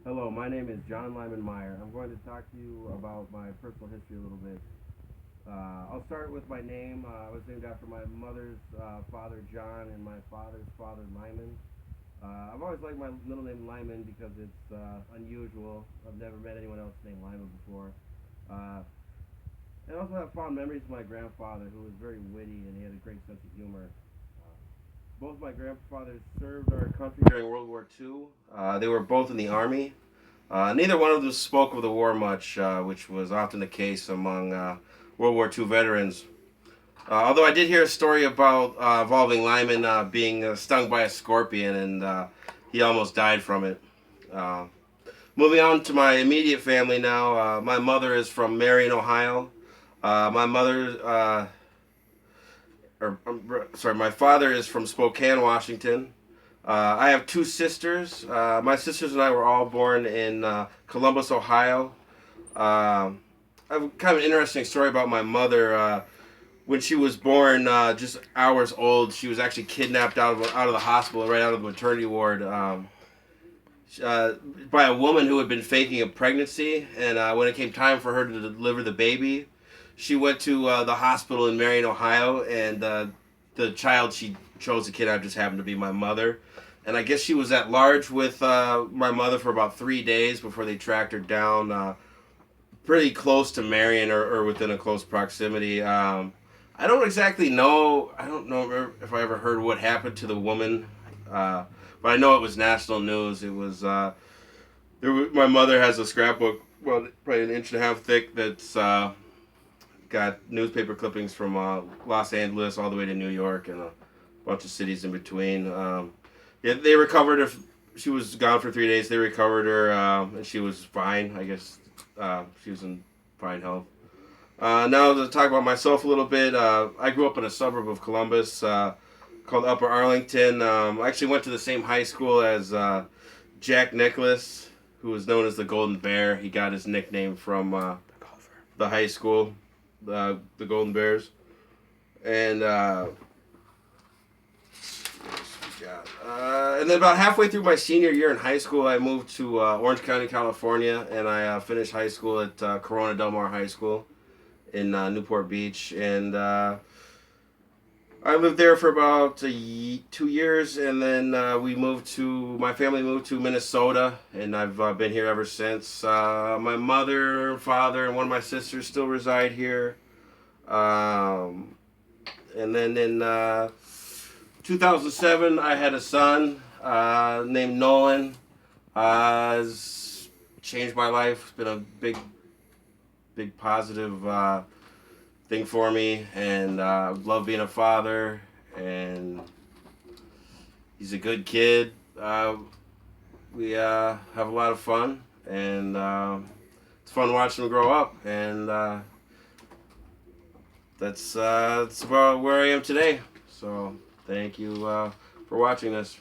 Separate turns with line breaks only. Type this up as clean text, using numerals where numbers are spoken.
Hello, my name is John Lyman Meyer. I'm going to talk to you about my personal history a little bit. I'll start with my name. I was named after my mother's father, John, and my father's father, Lyman. I've always liked my middle name Lyman because it's unusual. I've never met anyone else named Lyman before. Uh, I also have fond memories of my grandfather, who was very witty and he had a great sense of humor. Both my grandfathers served our country during World War II. They were both in the Army. Neither one of them spoke of the war much, which was often the case among World War II veterans. Although I did hear a story about involving Lyman being stung by a scorpion and he almost died from it. Uh, Moving on to my immediate family now, my mother is from Marion, Ohio. My mother, sorry, my father is from Spokane, Washington. I have two sisters. My sisters and I were all born in Columbus, Ohio. I have kind of an interesting story about my mother. When she was born, just hours old, she was actually kidnapped out of the hospital, right out of the maternity ward, uh, by a woman who had been faking a pregnancy. And when it came time for her to deliver the baby, she went to the hospital in Marion, Ohio, and the child she chose to kidnap just happened to be my mother. And I guess she was at large with my mother for about 3 days before they tracked her down pretty close to Marion or within a close proximity. I don't exactly know. I don't know if I ever heard what happened to the woman, uh, but I know it was national news. It was, my mother has a scrapbook, well, probably an inch and a half thick, that's got newspaper clippings from Los Angeles all the way to New York and a bunch of cities in between. Yeah, they recovered her. She was gone for 3 days. They recovered her, and she was fine. I guess she was in fine health. Now to talk about myself a little bit. I grew up in a suburb of Columbus called Upper Arlington. I actually went to the same high school as Jack Nicklaus, who was known as the Golden Bear. He got his nickname from the high school, the Golden Bears. And and then about halfway through my senior year in high school, I moved to Orange County, California, and I finished high school at Corona Del Mar High School in Newport Beach, and I lived there for about 2 years, and then my family moved to Minnesota, and I've been here ever since. My mother, father, and one of my sisters still reside here. Um, and then in 2007, I had a son named Nolan. It's changed my life. It's been a big positive thing for me, and love being a father. And he's a good kid. We have a lot of fun, and it's fun watching him grow up. And that's about where I am today. So thank you for watching this.